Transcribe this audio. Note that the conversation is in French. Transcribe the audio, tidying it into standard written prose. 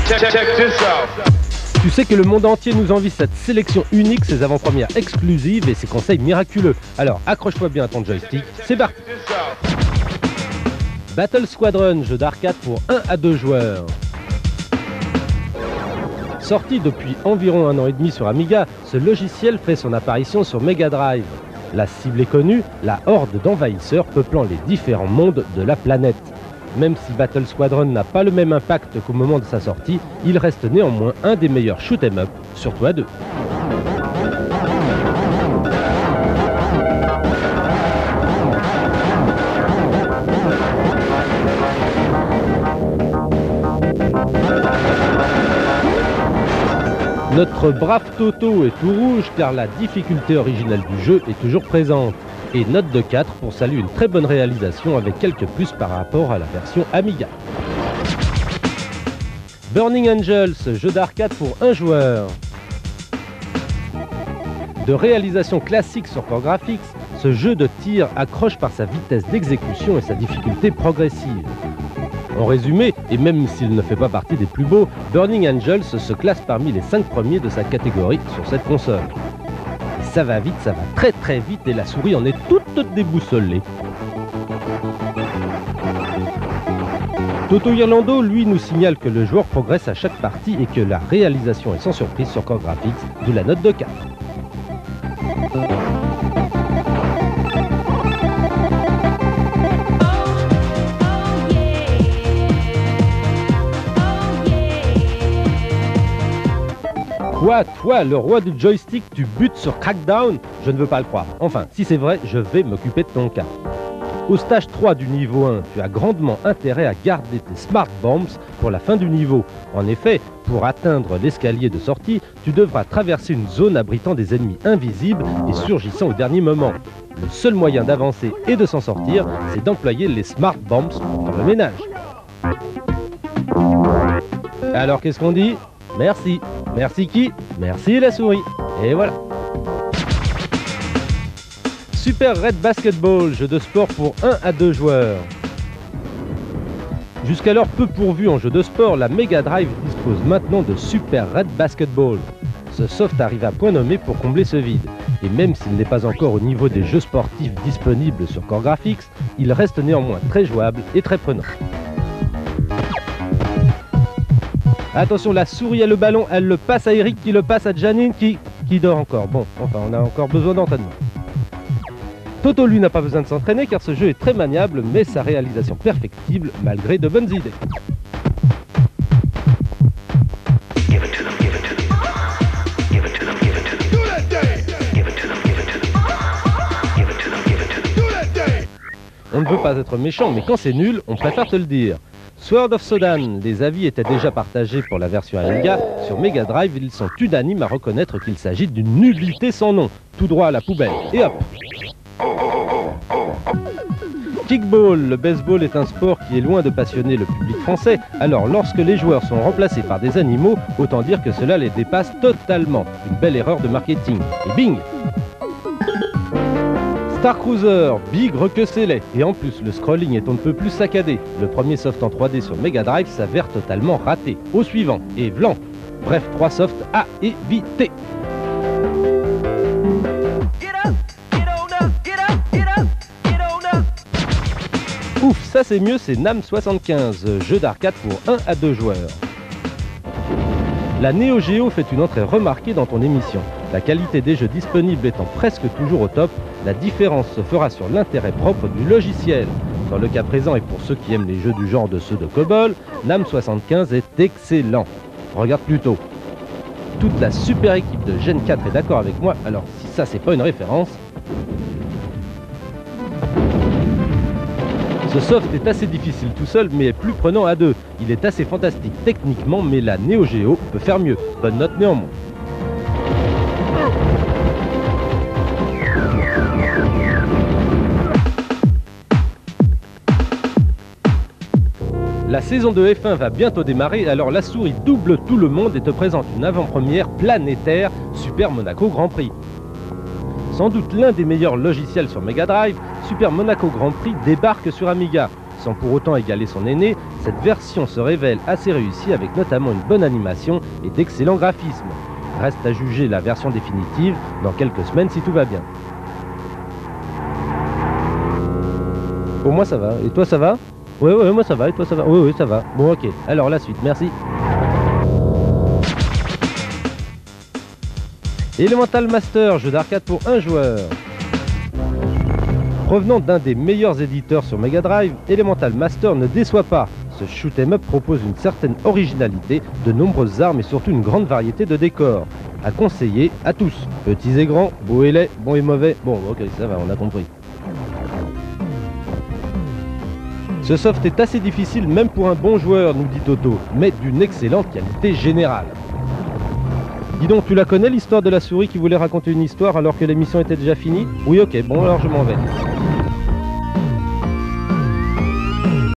Check this out. Tu sais que le monde entier nous envie cette sélection unique, ses avant-premières exclusives et ses conseils miraculeux. Alors accroche-toi bien à ton joystick, c'est parti. Battle Squadron, jeu d'arcade pour 1 à 2 joueurs. Sorti depuis environ 1 an et demi sur Amiga, ce logiciel fait son apparition sur Mega Drive. La cible est connue, la horde d'envahisseurs peuplant les différents mondes de la planète. Même si Battle Squadron n'a pas le même impact qu'au moment de sa sortie, il reste néanmoins un des meilleurs shoot'em up, surtout à deux. Notre brave Toto est tout rouge car la difficulté originelle du jeu est toujours présente. Et note de 4 pour saluer une très bonne réalisation avec quelques plus par rapport à la version Amiga. Burning Angels, jeu d'arcade pour 1 joueur. De réalisation classique sur Core Graphics, ce jeu de tir accroche par sa vitesse d'exécution et sa difficulté progressive. En résumé, et même s'il ne fait pas partie des plus beaux, Burning Angels se classe parmi les 5 premiers de sa catégorie sur cette console. Ça va vite, ça va très très vite et la souris en est toute déboussolée. Toto Irlando, lui, nous signale que le joueur progresse à chaque partie et que la réalisation est sans surprise sur Core Graphics, d'où la note de 4. Quoi, toi, le roi du joystick, tu butes sur Crackdown? Je ne veux pas le croire. Enfin, si c'est vrai, je vais m'occuper de ton cas. Au stage 3 du niveau 1, tu as grandement intérêt à garder tes Smart Bombs pour la fin du niveau. En effet, pour atteindre l'escalier de sortie, tu devras traverser une zone abritant des ennemis invisibles et surgissant au dernier moment. Le seul moyen d'avancer et de s'en sortir, c'est d'employer les Smart Bombs pour faire le ménage. Alors qu'est-ce qu'on dit? Merci. Merci qui? Merci la souris. Et voilà. Super Red Basketball, jeu de sport pour 1 à 2 joueurs. Jusqu'alors peu pourvu en jeu de sport, la Mega Drive dispose maintenant de Super Red Basketball. Ce soft arrive à point nommé pour combler ce vide. Et même s'il n'est pas encore au niveau des jeux sportifs disponibles sur Core Graphics, il reste néanmoins très jouable et très prenant. Attention, la souris a le ballon, elle le passe à Eric qui le passe à Janine qui dort encore. Bon, enfin, on a encore besoin d'entraînement. Toto, lui, n'a pas besoin de s'entraîner car ce jeu est très maniable, mais sa réalisation perfectible malgré de bonnes idées. On ne veut pas être méchant, mais quand c'est nul, on préfère te le dire. Sword of Sodan, les avis étaient déjà partagés pour la version Amiga. Sur Mega Drive, ils sont unanimes à reconnaître qu'il s'agit d'une nullité sans nom. Tout droit à la poubelle. Et hop! Kickball, le baseball est un sport qui est loin de passionner le public français. Alors lorsque les joueurs sont remplacés par des animaux, autant dire que cela les dépasse totalement. Une belle erreur de marketing. Et bing! Star Cruiser, bigre que c'est laid. Et en plus, le scrolling est on ne peut plus saccadé. Le premier soft en 3D sur Mega Drive s'avère totalement raté. Au suivant, et blanc. Bref, 3 softs à éviter. Ouf, ça c'est mieux, c'est NAM 75, jeu d'arcade pour 1 à 2 joueurs. La Neo Geo fait une entrée remarquée dans ton émission. La qualité des jeux disponibles étant presque toujours au top, la différence se fera sur l'intérêt propre du logiciel. Dans le cas présent et pour ceux qui aiment les jeux du genre de ceux de COBOL, NAM 75 est excellent. Regarde plutôt. Toute la super équipe de Gen 4 est d'accord avec moi, alors si ça c'est pas une référence... Ce soft est assez difficile tout seul, mais est plus prenant à deux. Il est assez fantastique techniquement, mais la Neo Geo peut faire mieux. Bonne note néanmoins. La saison de F1 va bientôt démarrer, alors la souris double tout le monde et te présente une avant-première planétaire Super Monaco Grand Prix. Sans doute l'un des meilleurs logiciels sur Mega Drive, Super Monaco Grand Prix débarque sur Amiga. sans pour autant égaler son aîné, cette version se révèle assez réussie avec notamment une bonne animation et d'excellents graphismes. Reste à juger la version définitive dans quelques semaines si tout va bien. Pour moi ça va, et toi ça va? Ouais, moi ça va, et toi ça va? Oui, ça va. Bon, ok, alors la suite, merci. Elemental Master, jeu d'arcade pour un joueur. Provenant d'un des meilleurs éditeurs sur Mega Drive, Elemental Master ne déçoit pas. Ce shoot 'em up propose une certaine originalité, de nombreuses armes et surtout une grande variété de décors. À conseiller à tous, petits et grands, beaux et laids, bons et mauvais. Bon, ok, ça va, on a compris. Ce soft est assez difficile même pour un bon joueur, nous dit Toto, mais d'une excellente qualité générale. Dis donc, tu la connais l'histoire de la souris qui voulait raconter une histoire alors que l'émission était déjà finie? Oui, ok, bon alors je m'en vais.